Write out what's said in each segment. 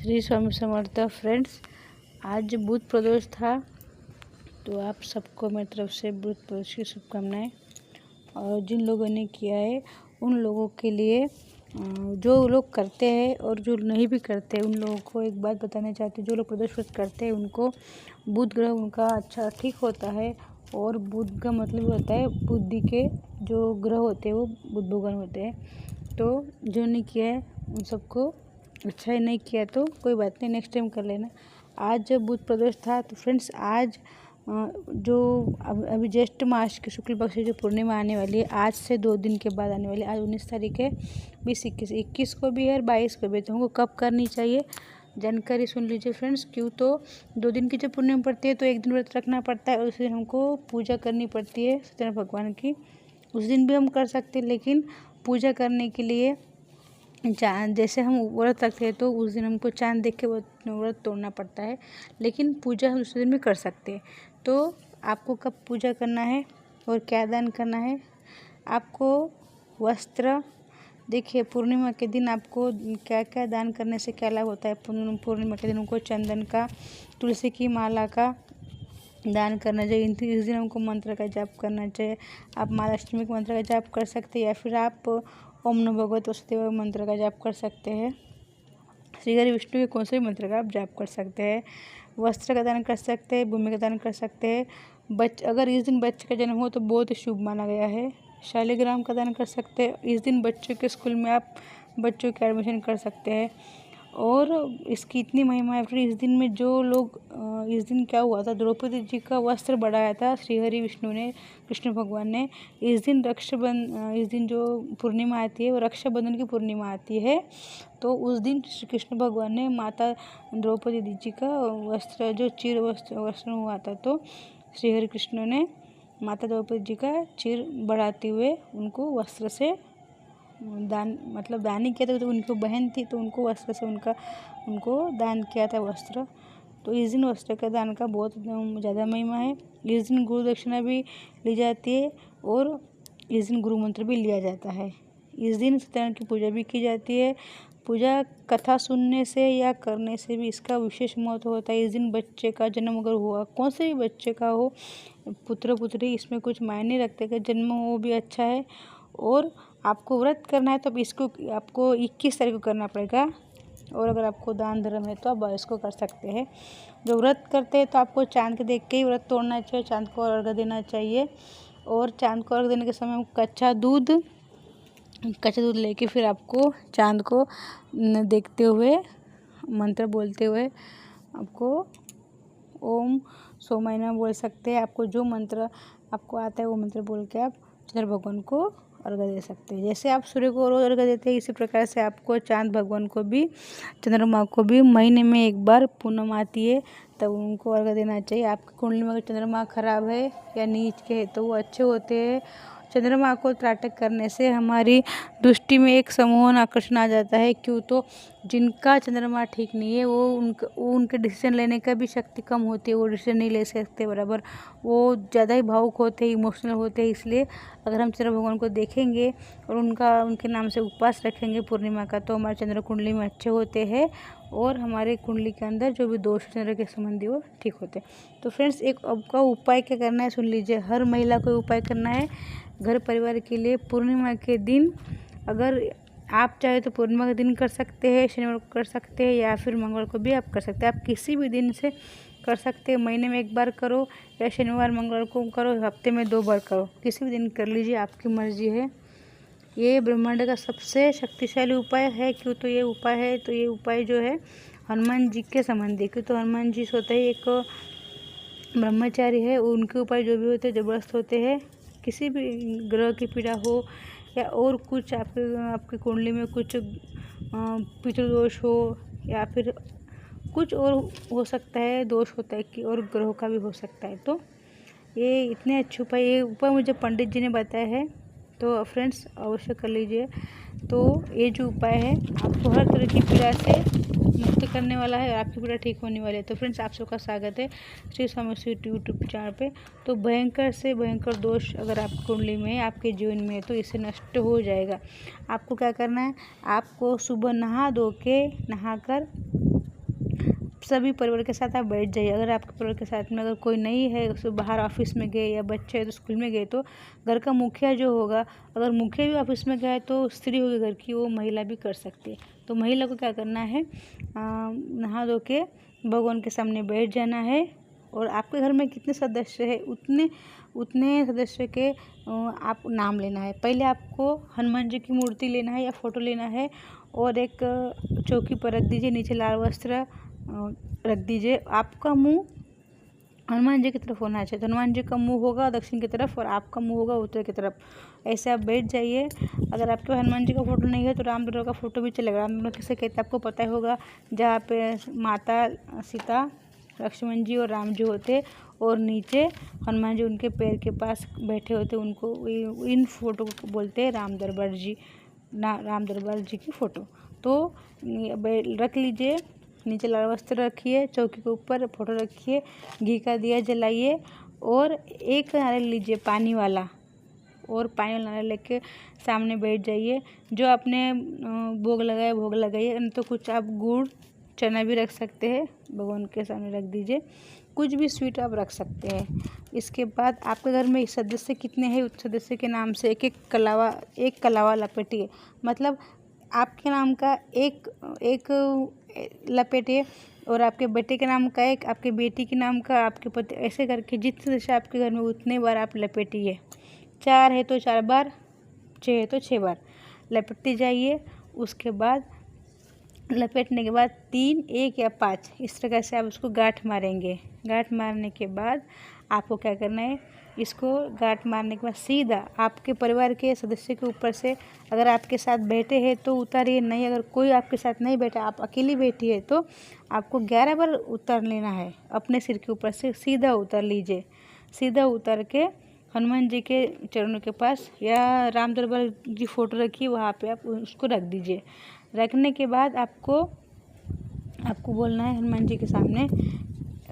Shri Swami Samarth friends, आज बुध प्रदोष था तो आप सबको मेरी तरफ से बुध प्रदोष की शुभकामनाएं। और जिन लोगों ने किया है उन लोगों के लिए, जो लोग करते हैं और जो नहीं भी करते उन लोगों को एक बात बताना चाहती हूँ। जो लोग प्रदोष व्रत करते हैं उनको बुध ग्रह उनका अच्छा ठीक होता है। और बुध का मतलब होता है बुद्धि के जो ग्रह होते हैं वो बुध भगवान होते हैं। तो जो नहीं किया है उन सबको अच्छा ही, नहीं किया तो कोई बात नहीं, नेक्स्ट टाइम कर लेना। आज जब बुध प्रदोष था तो फ्रेंड्स आज जो अभी ज्येष्ठ मास के शुक्ल पक्ष से जो पूर्णिमा आने वाली है, आज से 2 दिन के बाद आने वाली है। आज 19 तारीख है, 20, 21 को भी है और 22 को भी है। तो हमको कब करनी चाहिए जानकारी सुन लीजिए फ्रेंड्स। क्यों तो 2 दिन की जब पूर्णिमा पड़ती है तो एक दिन व्रत रखना पड़ता है और उस दिन हमको पूजा करनी पड़ती है सत्यनारायण भगवान की। उस दिन भी हम कर सकते हैं, लेकिन पूजा करने के लिए चांद, जैसे हम व्रत रखते हैं तो उस दिन हमको चांद देख के व्रत तोड़ना पड़ता है, लेकिन पूजा हम उस दिन भी कर सकते हैं। तो आपको कब पूजा करना है और क्या दान करना है? आपको वस्त्र, देखिए पूर्णिमा के दिन आपको क्या क्या दान करने से क्या लाभ होता है। पूर्णिमा के दिन हमको चंदन का, तुलसी की माला का दान करना चाहिए। इस दिन हमको मंत्र का जाप करना चाहिए। आप महालक्ष्मी के मंत्र का जाप कर सकते हैं या फिर आप ओम नमो भगवते वासुदेवाय मंत्र का जाप कर सकते हैं। श्री हरि विष्णु के कौन से भी मंत्र का आप जाप कर सकते हैं। वस्त्र का दान कर सकते हैं, भूमि का दान कर सकते हैं। अगर इस दिन बच्चे का जन्म हो तो बहुत ही शुभ माना गया है। शालिग्राम का दान कर सकते हैं। इस दिन बच्चों के स्कूल में आप बच्चों के एडमिशन कर सकते हैं और इसकी इतनी महिमा है। फिर इस दिन में जो लोग, इस दिन क्या हुआ था, द्रौपदी जी का वस्त्र बढ़ाया था श्री हरि विष्णु ने, कृष्ण भगवान ने। इस दिन इस दिन जो पूर्णिमा आती है वो रक्षाबंधन की पूर्णिमा आती है। तो उस दिन श्री कृष्ण भगवान ने माता द्रौपदी जी का वस्त्र, जो चीर वस्त्र हुआ था, तो श्री हरि कृष्ण ने माता द्रौपदी जी का चीर बढ़ाते हुए उनको वस्त्र से दान, मतलब दान ही किया था। तो उनको बहन थी तो उनको वस्त्र से उनको दान किया था वस्त्र। तो इस दिन वस्त्र के दान का बहुत ज़्यादा महिमा है। इस दिन गुरु दक्षिणा भी ली जाती है और इस दिन गुरु मंत्र भी लिया जाता है। इस दिन सत्यनारायण की पूजा भी की जाती है। पूजा कथा सुनने से या करने से भी इसका विशेष महत्व होता है। इस दिन बच्चे का जन्म अगर हुआ, कौन से भी बच्चे का हो, पुत्र पुत्री, इसमें कुछ मायने रखते कि जन्म हो भी अच्छा है। और आपको व्रत करना है तो इसको आपको 21 तारीख को करना पड़ेगा। और अगर आपको दान धर्म है तो आप 22 को कर सकते हैं। जो व्रत करते हैं तो आपको चांद के देख के ही व्रत तोड़ना चाहिए, चांद को अर्घ्य देना चाहिए। और चांद को अर्घ्य देने के समय कच्चा दूध लेके फिर आपको चांद को देखते हुए, मंत्र बोलते हुए, आपको ओम सोमाय नमः बोल सकते हैं। आपको जो मंत्र आपको आता है वो मंत्र बोल के आप चंद्र भगवान को अर्घ्य दे सकते हैं। जैसे आप सूर्य को रोज अर्घ्य देते हैं, इसी प्रकार से आपको चांद भगवान को भी, चंद्रमा को भी महीने में एक बार पूनम आती है तब उनको अर्घ्य देना चाहिए। आपकी कुंडली में अगर चंद्रमा खराब है या नीच के है तो वो अच्छे होते हैं। चंद्रमा को त्राटक करने से हमारी दृष्टि में एक सम्मोहन आकर्षण आ जाता है। क्यों तो जिनका चंद्रमा ठीक नहीं है वो उनके डिसीजन लेने का भी शक्ति कम होती है, वो डिसीजन नहीं ले सकते बराबर, वो ज़्यादा ही भावुक होते हैं, इमोशनल होते हैं। इसलिए अगर हम चंद्र भगवान को देखेंगे और उनके नाम से उपवास रखेंगे पूर्णिमा का, तो हमारे चंद्र कुंडली में अच्छे होते हैं और हमारे कुंडली के अंदर जो भी दोष चंद्र के संबंधी वो ठीक होते हैं। तो फ्रेंड्स, एक आपका उपाय क्या करना है सुन लीजिए। हर महिला को उपाय करना है घर परिवार के लिए। पूर्णिमा के दिन अगर आप चाहे तो पूर्णिमा के दिन कर सकते हैं, शनिवार को कर सकते हैं या फिर मंगलवार को भी आप कर सकते हैं। आप किसी भी दिन से कर सकते हैं। महीने में एक बार करो या शनिवार मंगलवार को करो, हफ्ते में 2 बार करो, किसी भी दिन कर लीजिए, आपकी मर्जी है। ये ब्रह्मांड का सबसे शक्तिशाली उपाय है। क्यों तो ये उपाय जो है हनुमान जी के संबंधी। क्यों तो हनुमान जी स्वतः ही एक ब्रह्मचारी है, उनके उपाय जो भी होते हैं जबरदस्त होते हैं। किसी भी ग्रह की पीड़ा हो या और कुछ आपके कुंडली में कुछ पितृदोष हो या फिर कुछ और हो सकता है, दोष होता है कि और ग्रहों का भी हो सकता है। तो ये इतने अच्छे उपाय, ये उपाय मुझे पंडित जी ने बताया है, तो फ्रेंड्स अवश्य कर लीजिए। तो ये जो उपाय है आपको हर तरह की पीड़ा से मुक्त करने वाला है और आपकी पीड़ा ठीक होने वाली है। तो फ्रेंड्स, आप सबका स्वागत है श्री स्वामी यूट्यूब चैनल पे। तो भयंकर से भयंकर दोष अगर आपकी कुंडली में है, आपके जीवन में है, तो इससे नष्ट हो जाएगा। आपको क्या करना है, आपको सुबह नहा कर सभी परिवार के साथ आप बैठ जाइए। अगर आपके परिवार के साथ में अगर कोई नहीं है, उसको बाहर ऑफिस में गए या बच्चे है तो स्कूल में गए, तो घर का मुखिया जो होगा, अगर मुखिया भी ऑफिस में गया है तो स्त्री होगी घर की, वो महिला भी कर सकती है। तो महिला को क्या करना है, नहा धो के भगवान के सामने बैठ जाना है। और आपके घर में कितने सदस्य है उतने सदस्य के आप नाम लेना है। पहले आपको हनुमान जी की मूर्ति लेना है या फ़ोटो लेना है और एक चौकी पर रख दीजिए, नीचे लाल वस्त्र रख दीजिए। आपका मुंह हनुमान जी की तरफ होना चाहिए। तो हनुमान जी का मुंह होगा दक्षिण की तरफ और आपका मुंह होगा उत्तर की तरफ। ऐसे आप बैठ जाइए। अगर आपके पास हनुमान जी का फ़ोटो नहीं है तो राम दुर्गा का फ़ोटो भी चलेगा। राम दुर्गा किसे कहते हैं आपको पता ही होगा, जहाँ पे माता सीता, लक्ष्मण जी और राम जी होते और नीचे हनुमान जी उनके पैर के पास बैठे होते, उनको इन फोटो को बोलते हैं राम दरबार जी की फ़ोटो। तो रख लीजिए, नीचे लाल वस्त्र रखिए, चौकी के ऊपर फोटो रखिए, घी का दिया जलाइए और एक नारियल लीजिए पानी वाला, और पानी वाला नारियल लेके सामने बैठ जाइए। जो आपने भोग लगाइए। नहीं तो कुछ आप गुड़ चना भी रख सकते हैं, भगवान के सामने रख दीजिए। कुछ भी स्वीट आप रख सकते हैं। इसके बाद आपके घर में सदस्य कितने हैं, उस सदस्य के नाम से एक कलावा लपेटिए। मतलब आपके नाम का एक लपेटिए और आपके बेटे के नाम का एक, आपके बेटी के नाम का, आपके पति, ऐसे करके जितने सदस्य आपके घर में उतने बार आप लपेटिए। 4 है तो 4 बार, 6 है तो 6 बार लपेटते जाइए। उसके बाद लपेटने के बाद 3, 1 या 5 इस तरह से आप उसको गांठ मारेंगे। गांठ मारने के बाद आपको क्या करना है, इसको गांठ मारने के बाद सीधा आपके परिवार के सदस्य के ऊपर से, अगर आपके साथ बैठे हैं तो उतारिए, नहीं अगर कोई आपके साथ नहीं बैठा, आप अकेली बैठी है तो आपको 11 बार उतार लेना है। अपने सिर के ऊपर से सीधा उतार लीजिए। सीधा उतार के हनुमान जी के चरणों के पास या राम दरबार की फ़ोटो रखिए, वहाँ पे आप उसको रख दीजिए। रखने के बाद आपको बोलना है हनुमान जी के सामने,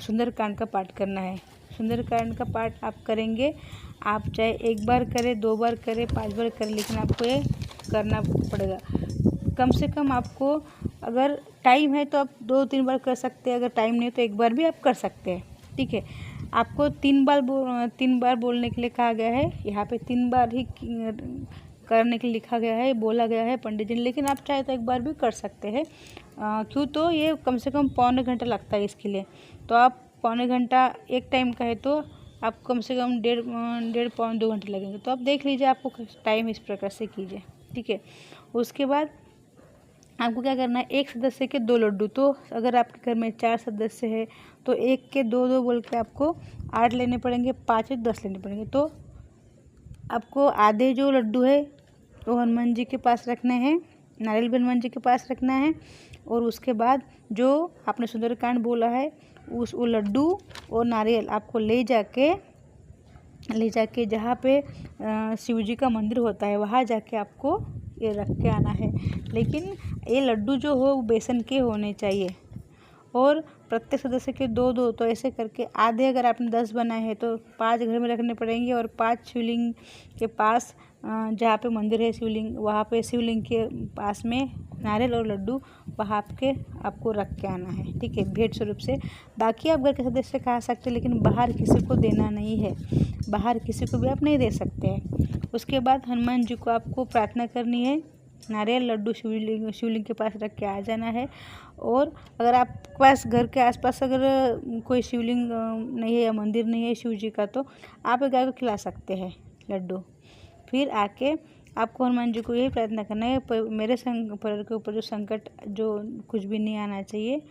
सुंदरकांड का पाठ करना है। सुंदरकांड का पाठ आप करेंगे, आप चाहे 1 बार करें, 2 बार करें, 5 बार करें, लेकिन आपको ये करना पड़ेगा। कम से कम आपको, अगर टाइम है तो आप 2-3 बार कर सकते हैं, अगर टाइम नहीं है तो 1 बार भी आप कर सकते हैं। ठीक है, आपको 3 बार बोलने के लिए कहा गया है। यहाँ पे 3 बार ही करने के लिए लिखा गया है, बोला गया है पंडित जी ने, लेकिन आप चाहे तो 1 बार भी कर सकते हैं। क्यों, तो ये कम से कम पौने घंटा लगता है इसके लिए। तो आप पौने घंटा एक टाइम का है तो आप कम से कम डेढ़ पौने 2 घंटे लगेंगे। तो आप देख लीजिए, आपको टाइम इस प्रकार से कीजिए। ठीक है, उसके बाद आपको क्या करना है, एक सदस्य के 2 लड्डू। तो अगर आपके घर में 4 सदस्य है तो एक के 2-2 बोल के आपको 8 लेने पड़ेंगे, 5 है 10 लेने पड़ेंगे। तो आपको आधे जो लड्डू है वो हनुमान जी के पास रखने हैं, नारियल भी हनुमान जी के पास रखना है। और उसके बाद जो आपने सुंदरकांड बोला है वो लड्डू और नारियल आपको ले जाके जहाँ पे शिव जी का मंदिर होता है वहाँ जाके आपको ये रख के आना है। लेकिन ये लड्डू जो हो वो बेसन के होने चाहिए और प्रत्येक सदस्य के 2-2। तो ऐसे करके आधे, अगर आपने 10 बनाए हैं तो 5 घर में रखने पड़ेंगे और 5 शिवलिंग के पास, जहाँ पे मंदिर है शिवलिंग, वहाँ पे शिवलिंग के पास में नारियल और लड्डू वहाँ के आपको रख के आना है। ठीक है, भेंट स्वरूप से। बाकी आप घर के सदस्य खा सकते हैं, लेकिन बाहर किसी को देना नहीं है, बाहर किसी को भी आप नहीं दे सकते हैं। उसके बाद हनुमान जी को आपको प्रार्थना करनी है, नारियल लड्डू शिवलिंग के पास रख के आ जाना है। और अगर आपके पास घर के आसपास अगर कोई शिवलिंग नहीं है या मंदिर नहीं है शिव जी का, तो आप गाय को खिला सकते हैं लड्डू। फिर आके आपको हनुमान जी को यही प्रार्थना करना है, मेरे परिवार के ऊपर जो संकट, जो कुछ भी नहीं आना चाहिए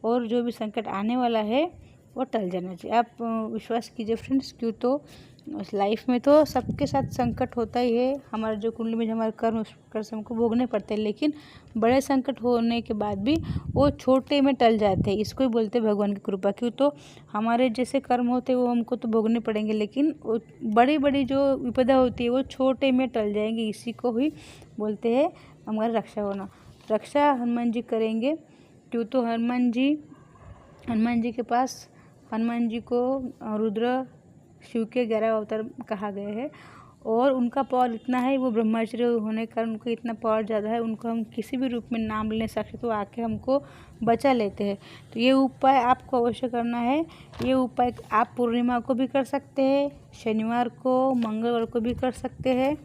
और जो भी संकट आने वाला है वो टल जाना चाहिए। आप विश्वास कीजिए फ्रेंड्स, क्यों तो लाइफ में तो सबके साथ संकट होता ही है। हमारा जो कुंडली में हमारे कर्म हमको भोगने पड़ते हैं, लेकिन बड़े संकट होने के बाद भी वो छोटे में टल जाते हैं। इसको ही बोलते हैं भगवान की कृपा। क्यों तो हमारे जैसे कर्म होते हैं वो हमको तो भोगने पड़ेंगे, लेकिन बड़ी बड़ी जो विपदा होती है वो छोटे में टल जाएंगी। इसी को ही बोलते हैं हमारी रक्षा होना। रक्षा हनुमान जी करेंगे। क्यों तो हनुमान जी के पास, हनुमान जी को रुद्र शिव के 11 अवतार कहा गया है और उनका पावर इतना है, वो ब्रह्मचारी होने के कारण उनको इतना पावर ज़्यादा है, उनको हम किसी भी रूप में नाम ले सकते तो आके हमको बचा लेते हैं। तो ये उपाय आपको अवश्य करना है। ये उपाय आप पूर्णिमा को भी कर सकते हैं, शनिवार को, मंगलवार को भी कर सकते हैं।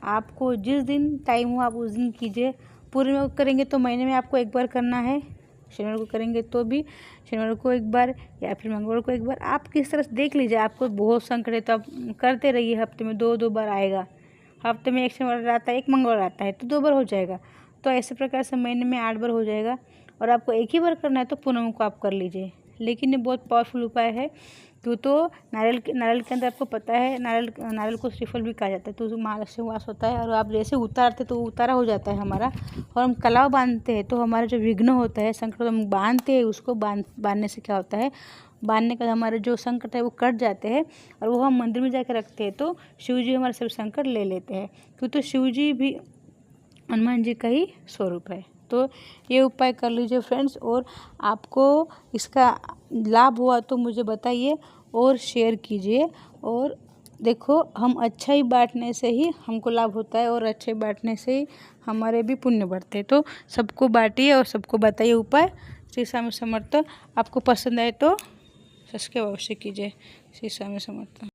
आपको जिस दिन टाइम हो आप उस दिन कीजिए। पूर्णिमा को करेंगे तो महीने में आपको एक बार करना है, शनिवार को करेंगे तो भी शनिवार को एक बार या फिर मंगलवार को एक बार। आप किस तरह से देख लीजिए, आपको बहुत संकट है तो आप करते रहिए। हफ्ते में 2-2 बार आएगा, हफ्ते में एक शनिवार आता है, एक मंगलवार आता है तो 2 बार हो जाएगा। तो ऐसे प्रकार से महीने में 8 बार हो जाएगा। और आपको एक ही बार करना है तो पूनम को आप कर लीजिए। लेकिन ये बहुत पावरफुल उपाय है। क्यों तो नारियल के अंदर आपको पता है, नारियल को श्रीफल भी कहा जाता है। तो महालक्ष्मी वास होता है और आप जैसे उतारते तो उतारा हो जाता है हमारा। और हम कलाव बांधते हैं तो हमारा जो विघ्न होता है, संकट हम बांधते हैं, उसको बांधने से क्या होता है, बांधने का हमारे जो संकट है वो कट जाते हैं और वो हम मंदिर में जाकर रखते हैं तो शिव जी हमारे सब संकट ले लेते हैं। क्यों तो शिव जी भी हनुमान जी का ही स्वरूप है। तो ये उपाय कर लीजिए फ्रेंड्स। और आपको इसका लाभ हुआ तो मुझे बताइए और शेयर कीजिए। और देखो, हम अच्छा ही बांटने से ही हमको लाभ होता है और अच्छे बांटने से ही हमारे भी पुण्य बढ़ते हैं। तो सबको बांटिए और सबको बताइए उपाय। श्री स्वामी समर्थ। आपको पसंद आए तो सब्सक्राइब अवश्य कीजिए। श्री स्वामी समर्थ।